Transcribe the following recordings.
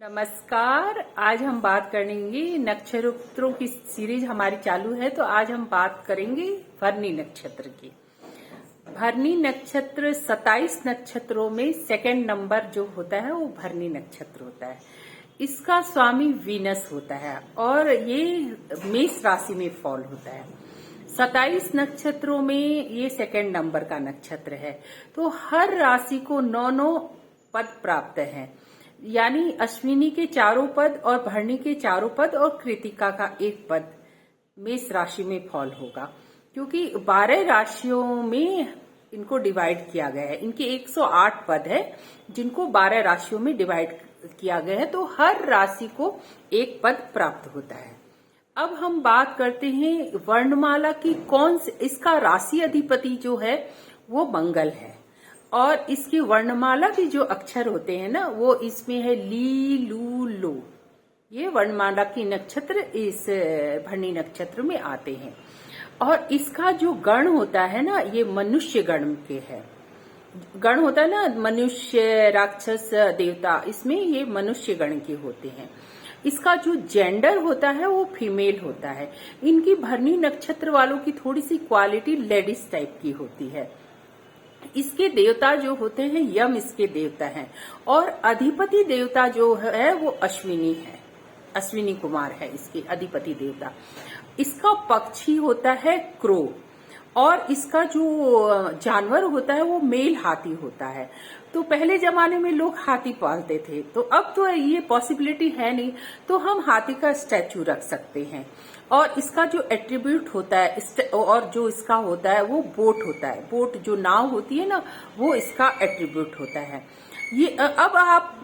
नमस्कार। आज हम बात करेंगे नक्षत्रों की सीरीज हमारी चालू है, तो आज हम बात करेंगे भरणी नक्षत्र की। भरणी नक्षत्र 27 नक्षत्रों में सेकंड नंबर जो होता है वो भरणी नक्षत्र होता है। इसका स्वामी वीनस होता है और ये मेष राशि में फॉल होता है। 27 नक्षत्रों में ये सेकंड नंबर का नक्षत्र है। तो हर राशि को 9 पद प्राप्त है, यानी अश्विनी के 4 पद और भरणी के 4 पद और कृतिका का 1 पद मेष राशि में फॉल होगा, क्योंकि 12 राशियों में इनको डिवाइड किया गया है। इनके 108 पद है जिनको 12 राशियों में डिवाइड किया गया है, तो हर राशि को 1 पद प्राप्त होता है। अब हम बात करते हैं वर्णमाला की इसका राशि अधिपति जो है वो मंगल है, और इसकी वर्णमाला के जो अक्षर होते हैं ना वो इसमें है ली लू लो। ये वर्णमाला की नक्षत्र इस भरणी नक्षत्र में आते हैं। और इसका जो गण होता है ना ये मनुष्य गण के है। गण होता है ना मनुष्य, राक्षस, देवता, इसमें ये मनुष्य गण के होते हैं। इसका जो जेंडर होता है वो फीमेल होता है। इनकी भरणी नक्षत्र वालों की थोड़ी सी क्वालिटी लेडीज टाइप की होती है। इसके देवता जो होते हैं यम इसके देवता हैं, और अधिपति देवता जो है वो अश्विनी है, अश्विनी कुमार है इसके अधिपति देवता। इसका पक्षी होता है क्रो, और इसका जो जानवर होता है वो मेल हाथी होता है। तो पहले जमाने में लोग हाथी पालते थे, तो अब तो ये पॉसिबिलिटी है नहीं, तो हम हाथी का स्टैचू रख सकते हैं। और इसका जो एट्रीब्यूट होता है और जो इसका होता है वो बोट होता है। बोट जो नाव होती है ना वो इसका एट्रीब्यूट होता है। ये अब आप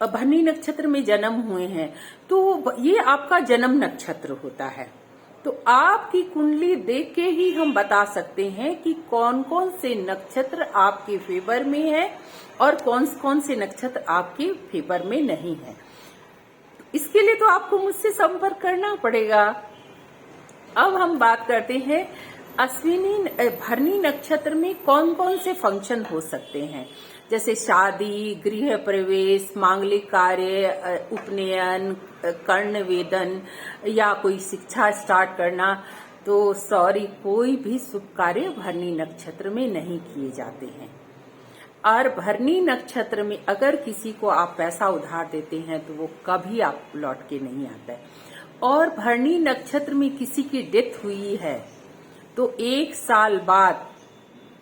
भरणी नक्षत्र में जन्म हुए हैं तो ये आपका जन्म नक्षत्र होता है। तो आपकी कुंडली देख के ही हम बता सकते हैं कि कौन कौन से नक्षत्र आपके फेवर में है और कौन कौन से नक्षत्र आपके फेवर में नहीं है। इसके लिए तो आपको मुझसे संपर्क करना पड़ेगा। अब हम बात करते हैं अश्विनी भरणी नक्षत्र में कौन कौन से फंक्शन हो सकते हैं, जैसे शादी, गृह प्रवेश, मांगलिक कार्य, उपनयन, कर्ण वेदन या कोई शिक्षा स्टार्ट करना। तो सॉरी, कोई भी शुभ कार्य भरणी नक्षत्र में नहीं किए जाते हैं। और भरणी नक्षत्र में अगर किसी को आप पैसा उधार देते हैं तो वो कभी आप लौट के नहीं आता है। और भरणी नक्षत्र में किसी की डेथ हुई है तो 1 साल बाद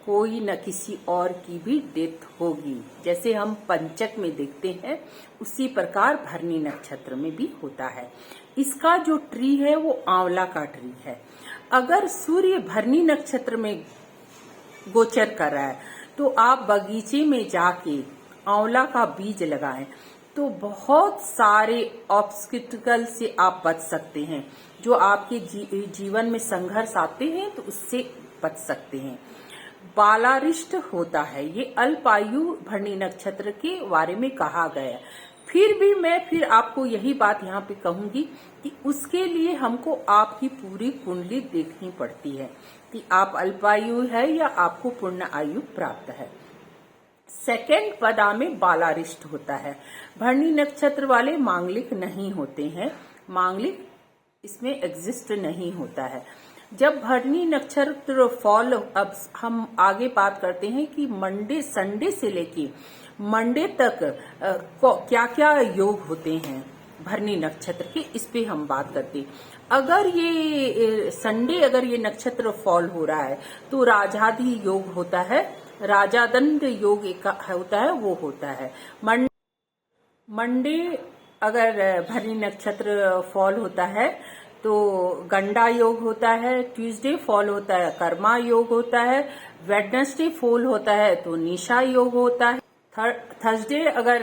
कोई न किसी और की भी डेथ होगी। जैसे हम पंचक में देखते हैं उसी प्रकार भरणी नक्षत्र में भी होता है। इसका जो ट्री है वो आंवला का ट्री है। अगर सूर्य भरणी नक्षत्र में गोचर कर रहा है तो आप बगीचे में जाके आंवला का बीज लगाएं, तो बहुत सारे ऑब्स्टिकल से आप बच सकते हैं। जो आपके जीवन में संघर्ष आते हैं तो उससे बच सकते हैं। बालारिष्ट होता है, ये अल्पायु भरणी नक्षत्र के बारे में कहा गया है। फिर भी मैं आपको यही बात यहाँ पे कहूंगी कि उसके लिए हमको आपकी पूरी कुंडली देखनी पड़ती है कि आप अल्पायु है या आपको पूर्ण आयु प्राप्त है। सेकंड पदा में बालारिष्ट होता है। भरणी नक्षत्र वाले मांगलिक नहीं होते हैं, मांगलिक इसमें एग्जिस्ट नहीं होता है। जब भरणी नक्षत्र फॉल, अब हम आगे बात करते हैं कि संडे से लेके मंडे तक क्या क्या योग होते हैं भरणी नक्षत्र के, इस पे हम बात करते हैं। अगर ये संडे अगर ये नक्षत्र फॉल हो रहा है तो राजाधि योग होता है, राजादंड योग एक होता है वो होता है। मंडे अगर भरणी नक्षत्र फॉल होता है तो गंडा योग होता है। ट्यूसडे फॉल होता है कर्मा योग होता है। वेडनेसडे फॉल होता है तो निशा योग होता है। थर्सडे अगर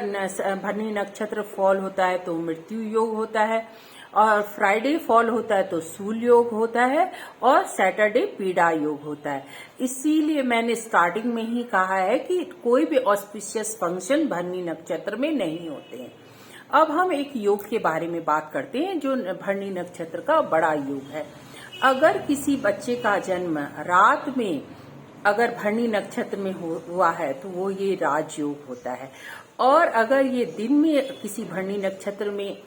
भरणी नक्षत्र फॉल होता है तो मृत्यु योग होता है। और फ्राइडे फॉल होता है तो सूल योग होता है। और सैटरडे पीड़ा योग होता है। इसीलिए मैंने स्टार्टिंग में ही कहा है कि कोई भी ऑस्पिशियस फंक्शन भरणी नक्षत्र में नहीं होते हैं। अब हम एक योग के बारे में बात करते हैं जो भरणी नक्षत्र का बड़ा योग है। अगर किसी बच्चे का जन्म रात में अगर भरणी नक्षत्र में हुआ है तो वो ये राजयोग होता है। और अगर ये दिन में किसी भरणी नक्षत्र में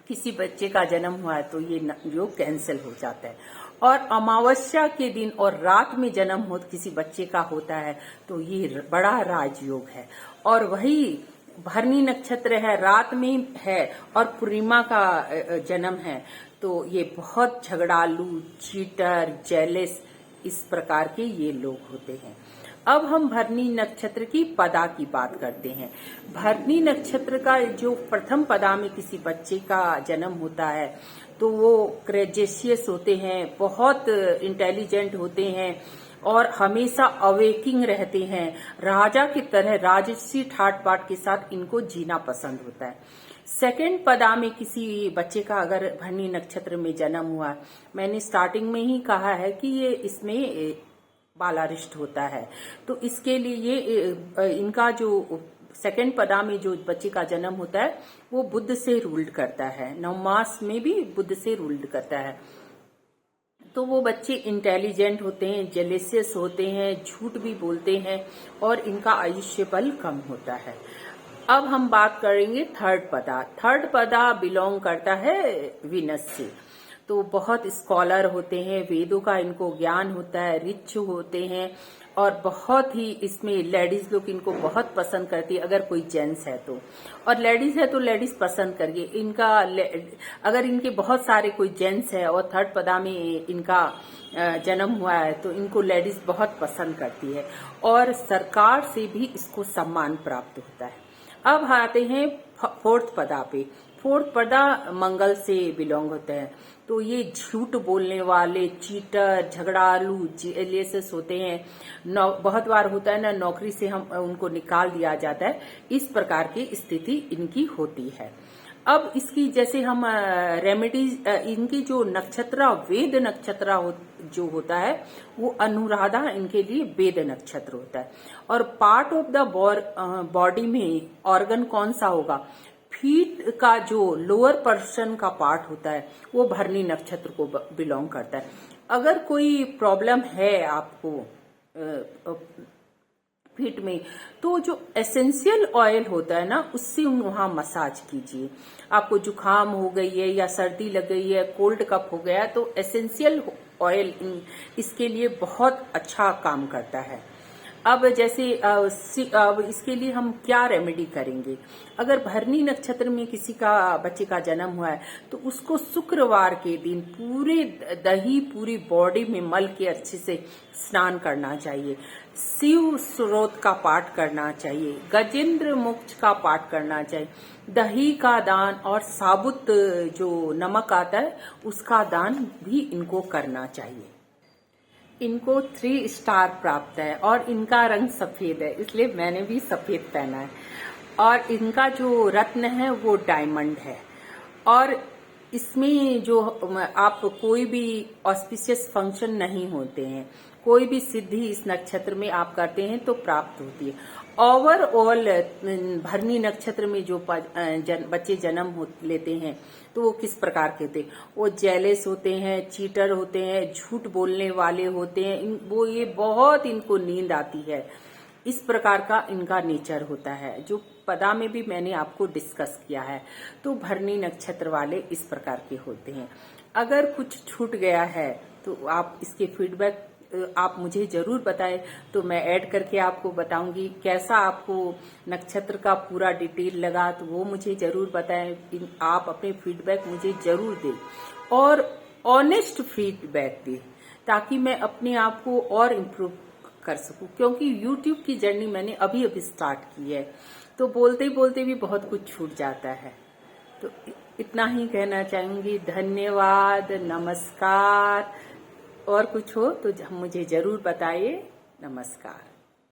किसी बच्चे का जन्म हुआ है तो ये योग कैंसिल हो जाता है। और अमावस्या के दिन और रात में जन्म हो किसी बच्चे का होता है तो ये बड़ा राजयोग है। और वही भरणी नक्षत्र है, रात में है और पूर्णिमा का जन्म है तो ये बहुत झगड़ालू, चीटर, जेलस इस प्रकार के ये लोग होते हैं। अब हम भरणी नक्षत्र की पदा की बात करते हैं। भरणी नक्षत्र का जो प्रथम पदा में किसी बच्चे का जन्म होता है तो वो क्रेजेशियस होते हैं, बहुत इंटेलिजेंट होते हैं और हमेशा अवेकिंग रहते हैं। राजा की तरह राजसी ठाट बाट के साथ इनको जीना पसंद होता है। सेकंड पदा में किसी बच्चे का अगर भरणी नक्षत्र में जन्म हुआ, मैंने स्टार्टिंग में ही कहा है कि ये इसमें बालारिष्ट होता है, तो इसके लिए ये इनका जो सेकंड पदा में जो बच्चे का जन्म होता है वो बुध से रूल्ड करता है, नवमास में भी बुध से रूल्ड करता है। तो वो बच्चे इंटेलिजेंट होते हैं, जेलेसियस होते हैं, झूठ भी बोलते हैं और इनका आयुष्य बल कम होता है। अब हम बात करेंगे थर्ड पदा। थर्ड पदा बिलोंग करता है वीनस से, तो बहुत स्कॉलर होते हैं, वेदों का इनको ज्ञान होता है, रिच होते हैं और बहुत ही इसमें लेडीज लोग इनको बहुत पसंद करती है अगर कोई जेंट्स है तो, और लेडीज है तो लेडीज पसंद करिए इनका। अगर इनके बहुत सारे कोई जेंट्स है और थर्ड पदा में इनका जन्म हुआ है तो इनको लेडीज बहुत पसंद करती है और सरकार से भी इसको सम्मान प्राप्त होता है। अब आते हैं फोर्थ पदा पे। फोर्थ पदा मंगल से बिलोंग होते हैं, तो ये झूठ बोलने वाले, चीटर, झगड़ालू, जेलियस होते हैं। बहुत बार होता है ना, नौकरी से हम उनको निकाल दिया जाता है, इस प्रकार की स्थिति इनकी होती है। अब इसकी जैसे हम रेमेडीज, इनकी जो नक्षत्र वेद नक्षत्र जो होता है वो अनुराधा इनके लिए वेद नक्षत्र होता है। और पार्ट ऑफ द बॉडी में ऑर्गन कौन सा होगा, फीट का जो लोअर पर्सन का पार्ट होता है वो भरणी नक्षत्र को बिलोंग करता है। अगर कोई प्रॉब्लम है आपको फीट में तो जो एसेंशियल ऑयल होता है ना उससे वहां मसाज कीजिए। आपको जुकाम हो गई है या सर्दी लग गई है, कोल्ड कफ हो गया है तो एसेंशियल ऑयल इसके लिए बहुत अच्छा काम करता है। अब जैसे अब इसके लिए हम क्या रेमेडी करेंगे, अगर भरणी नक्षत्र में किसी का बच्चे का जन्म हुआ है तो उसको शुक्रवार के दिन पूरे दही पूरी बॉडी में मल के अच्छे से स्नान करना चाहिए, शिव स्रोत का पाठ करना चाहिए, गजेंद्र मोक्ष का पाठ करना चाहिए, दही का दान और साबुत जो नमक आता है उसका दान भी इनको करना चाहिए। इनको 3 स्टार प्राप्त है और इनका रंग सफेद है, इसलिए मैंने भी सफेद पहना है। और इनका जो रत्न है वो डायमंड है। और इसमें जो आप कोई भी ऑस्पिशियस फंक्शन नहीं होते हैं, कोई भी सिद्धि इस नक्षत्र में आप करते हैं तो प्राप्त होती है। ओवरऑल भरणी नक्षत्र में जो बच्चे जन्म लेते हैं तो वो किस प्रकार के होते हैं, वो जेलेस होते हैं, चीटर होते हैं, झूठ बोलने वाले होते हैं, वो ये बहुत इनको नींद आती है, इस प्रकार का इनका नेचर होता है जो पदा में भी मैंने आपको डिस्कस किया है। तो भरणी नक्षत्र वाले इस प्रकार के होते हैं। अगर कुछ छूट गया है तो आप इसके फीडबैक आप मुझे जरूर बताएं, तो मैं ऐड करके आपको बताऊंगी। कैसा आपको नक्षत्र का पूरा डिटेल लगा तो वो मुझे जरूर बताएं। आप अपने फीडबैक मुझे जरूर दें और ऑनेस्ट फीडबैक दें ताकि मैं अपने आप को और इम्प्रूव कर सकूं, क्योंकि YouTube की जर्नी मैंने अभी अभी स्टार्ट की है तो बोलते बोलते भी बहुत कुछ छूट जाता है। तो इतना ही कहना चाहूंगी। धन्यवाद, नमस्कार। और कुछ हो तो मुझे जरूर बताइए। नमस्कार।